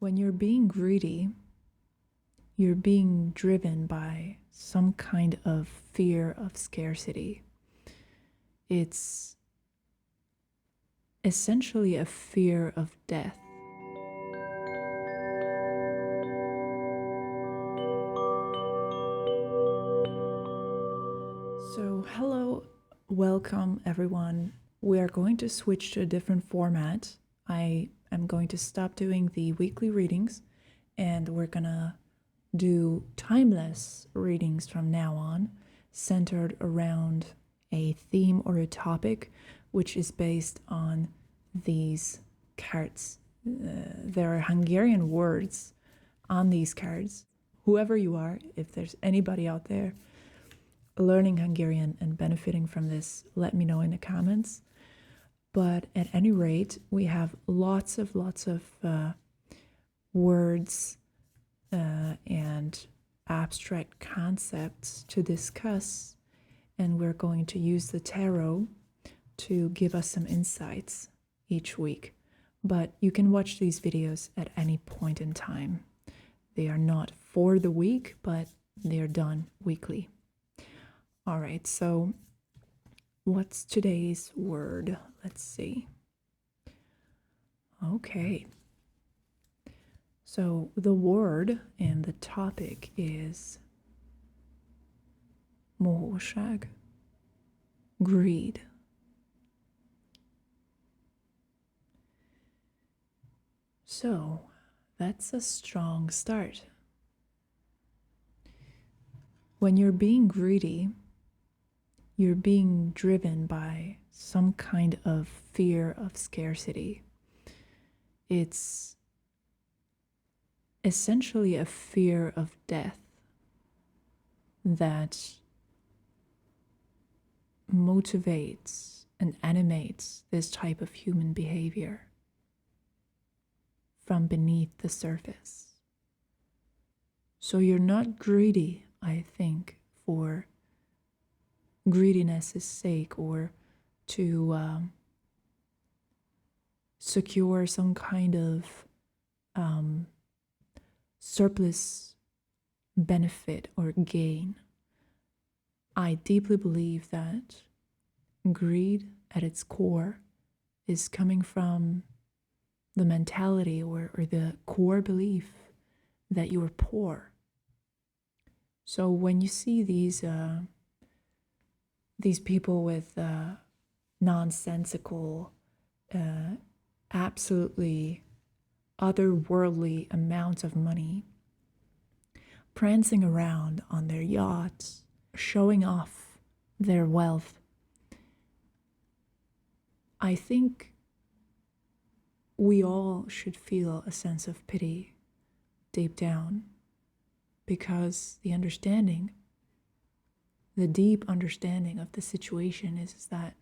When you're being greedy, you're being driven by some kind of fear of scarcity. It's essentially a fear of death. So, hello, welcome everyone. We are going to switch to a different format. I am going to stop doing the weekly readings and we're gonna do timeless readings from now on, centered around a theme or a topic which is based on these cards. There are Hungarian words on these cards. Whoever you are, if there's anybody out there learning Hungarian and benefiting from this, let me know in the comments. But at any rate, we have lots of words and abstract concepts to discuss, and we're going to use the tarot to give us some insights each week. But you can watch these videos at any point in time. They are not for the week, but they are done weekly. All right, so what's today's word? Let's see. Okay. So the word and the topic is mohóság, greed. So that's a strong start. When you're being greedy, you're being driven by some kind of fear of scarcity. It's essentially a fear of death that motivates and animates this type of human behavior from beneath the surface. So you're not greedy, I think, for greediness' sake or to secure some kind of surplus benefit or gain. I deeply believe that greed at its core is coming from the mentality or the core belief that you are poor. So when you see these people with nonsensical, absolutely otherworldly amounts of money prancing around on their yachts, showing off their wealth, I think we all should feel a sense of pity deep down, because the deep understanding of the situation is that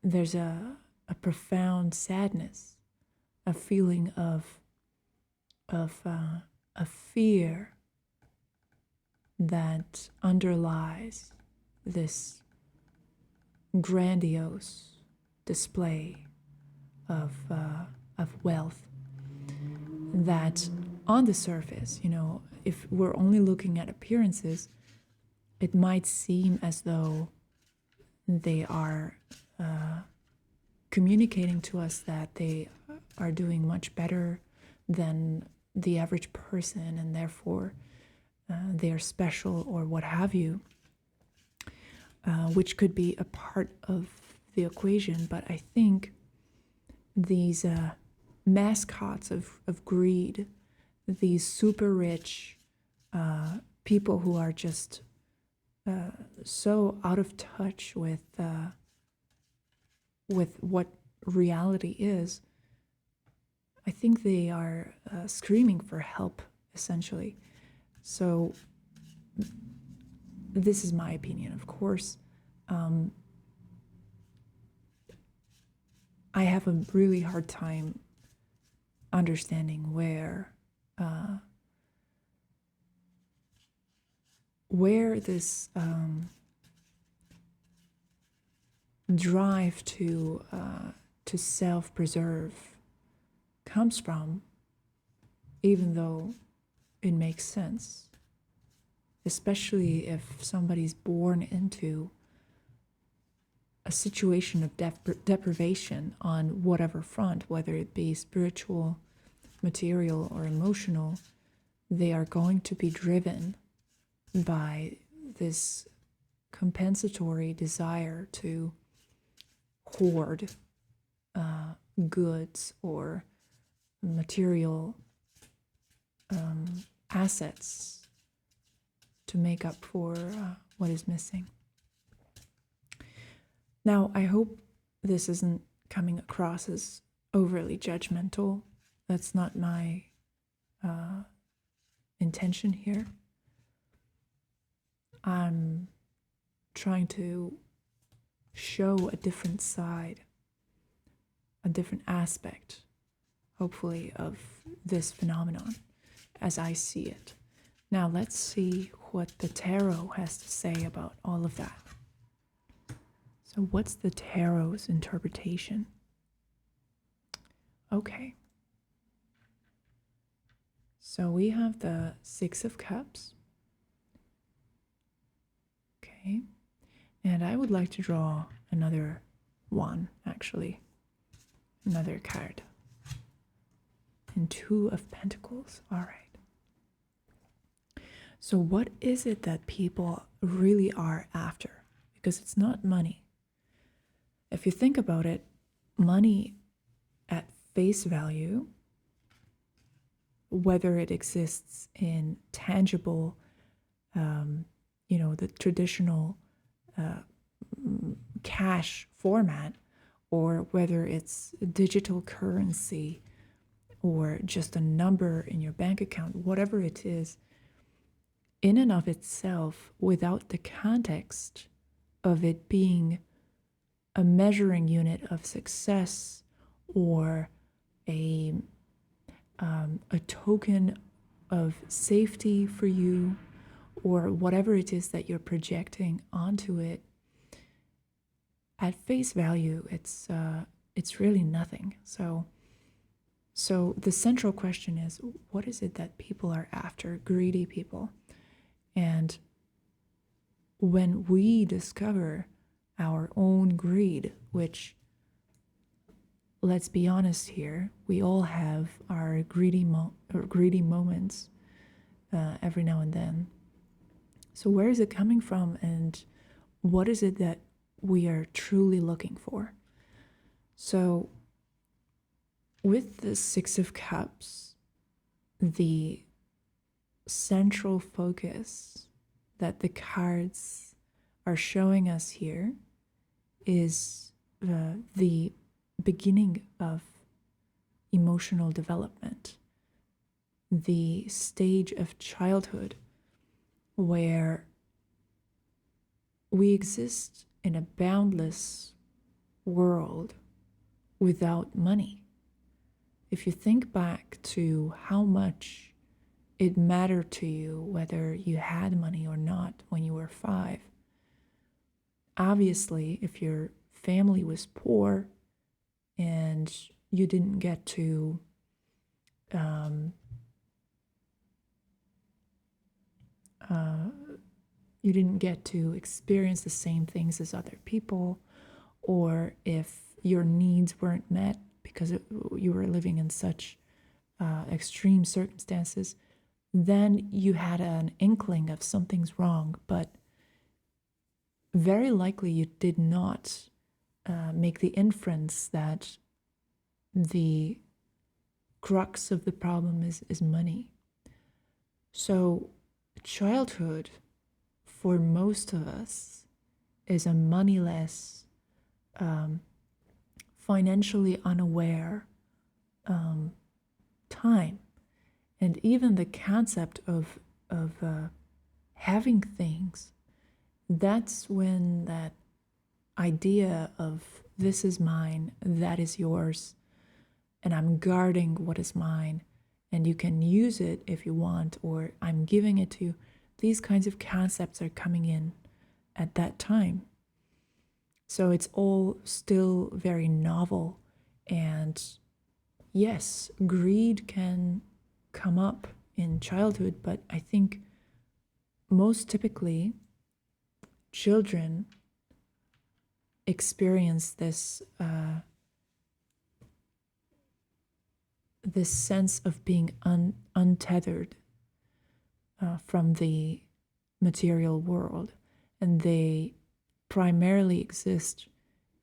there's a profound sadness, a feeling of a fear that underlies this grandiose display of wealth that on the surface, if we're only looking at appearances, it might seem as though they are communicating to us that they are doing much better than the average person and therefore they are special or what have you, which could be a part of the equation. But I think these mascots of greed, these super rich people who are just so out of touch with what reality is, I think they are screaming for help, essentially. So this is my opinion, of course. I have a really hard time understanding where this drive to self-preserve comes from, even though it makes sense, especially if somebody's born into a situation of deprivation on whatever front, whether it be spiritual, material, or emotional. They are going to be driven by this compensatory desire to hoard goods or material assets to make up for what is missing. Now, I hope this isn't coming across as overly judgmental. That's not my intention here. I'm trying to show a different side, a different aspect, hopefully, of this phenomenon as I see it. Now, let's see what the tarot has to say about all of that. So, what's the tarot's interpretation? Okay. So, we have the Six of Cups. Okay. And I would like to draw another one, actually. Another card. And Two of Pentacles. All right. So what is it that people really are after? Because it's not money. If you think about it, money at face value, whether it exists in tangible, the traditional cash format, or whether it's digital currency or just a number in your bank account, whatever it is, in and of itself, without the context of it being a measuring unit of success or a token of safety for you, or whatever it is that you're projecting onto it, at face value, it's really nothing. So the central question is, what is it that people are after? Greedy people. And when we discover our own greed, which, let's be honest here, we all have our greedy moments every now and then. So where is it coming from, and what is it that we are truly looking for? So with the Six of Cups, the central focus that the cards are showing us here is the beginning of emotional development, the stage of childhood where we exist in a boundless world without money. If you think back to how much it mattered to you whether you had money or not when you were 5, obviously, if your family was poor and you didn't get to experience the same things as other people, or if your needs weren't met because you were living in such extreme circumstances, then you had an inkling of something's wrong, but very likely you did not make the inference that the crux of the problem is money. So childhood, for most of us, is a moneyless, financially unaware time. And even the concept of having things, that's when that idea of this is mine, that is yours, and I'm guarding what is mine, and you can use it if you want, or I'm giving it to you. These kinds of concepts are coming in at that time. So it's all still very novel. And yes, greed can come up in childhood, but I think most typically children experience this sense of being untethered from the material world, and they primarily exist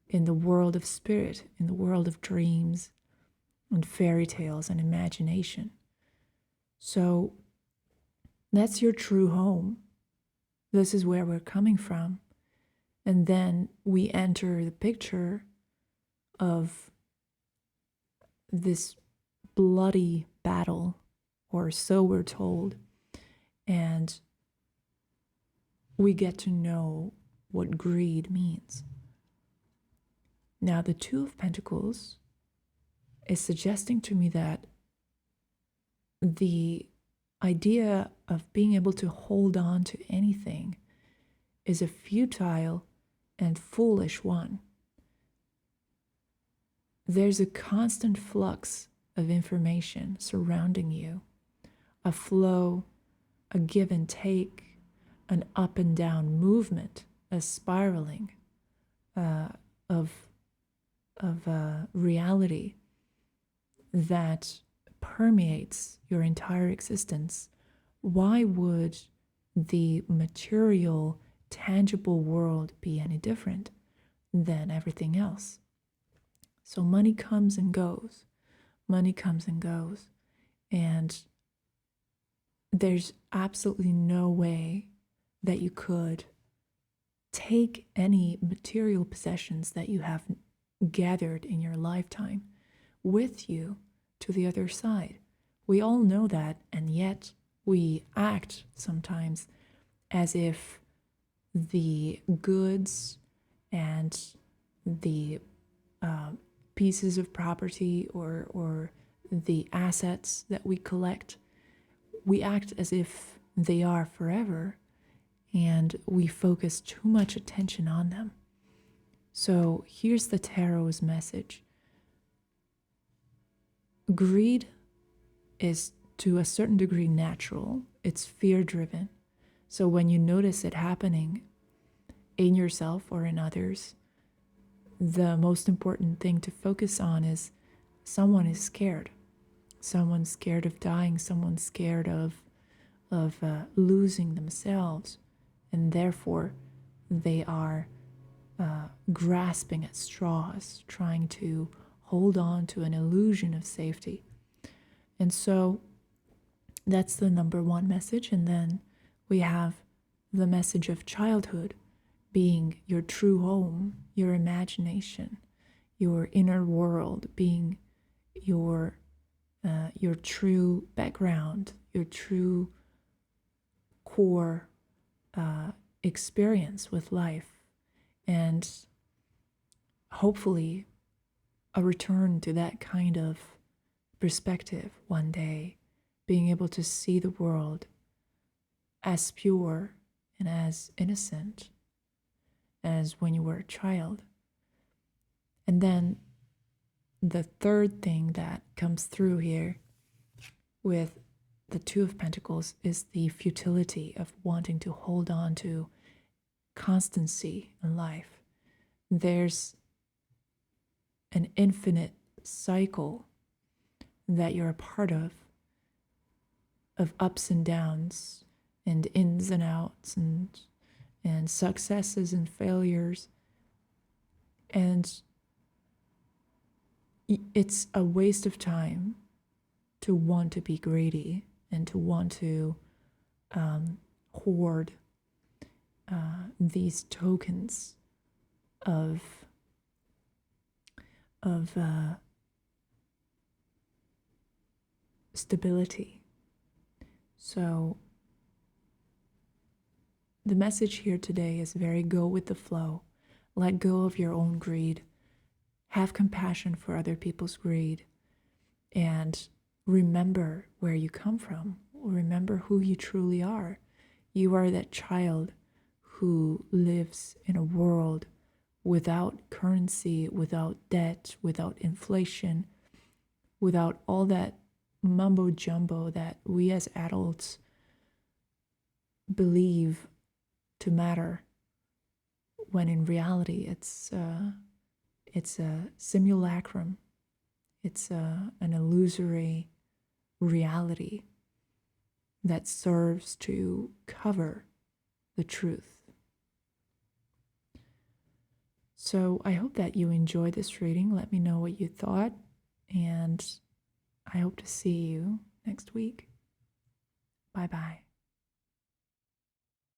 in the world of spirit, in the world of dreams and fairy tales and imagination. So that's your true home. This is where we're coming from. And then we enter the picture of this bloody battle, or so we're told, and we get to know what greed means. Now, the Two of Pentacles is suggesting to me that the idea of being able to hold on to anything is a futile and foolish one. There's a constant flux of information surrounding you, a flow, a give and take, an up and down movement, a spiraling of reality that permeates your entire existence. Why would the material, tangible world be any different than everything else? So money comes and goes. Money comes and goes. And there's absolutely no way that you could take any material possessions that you have gathered in your lifetime with you to the other side. We all know that, and yet we act sometimes as if the goods and the pieces of property or the assets that we collect, we act as if they are forever, and we focus too much attention on them. So here's the tarot's message. Greed is to a certain degree natural. It's fear-driven. So when you notice it happening in yourself or in others, the most important thing to focus on is someone is scared. Someone's scared of dying. Someone's scared of losing themselves, and therefore they are grasping at straws, trying to hold on to an illusion of safety. And so that's the number one message. And then we have the message of childhood being your true home, your imagination, your inner world, being your true background, your true core experience with life, and hopefully a return to that kind of perspective one day, being able to see the world as pure and as innocent as when you were a child. And then the third thing that comes through here with the Two of Pentacles is the futility of wanting to hold on to constancy in life. There's an infinite cycle that you're a part of ups and downs and ins and outs and successes and failures. And it's a waste of time to want to be greedy and to want to hoard these tokens of stability. So the message here today is very go with the flow. Let go of your own greed. Have compassion for other people's greed. And remember where you come from. Remember who you truly are. You are that child who lives in a world without currency, without debt, without inflation, without all that mumbo jumbo that we as adults believe to matter, when in reality it's a simulacrum. It's an illusory reality that serves to cover the truth. So I hope that you enjoyed this reading. Let me know what you thought, and I hope to see you next week. Bye bye.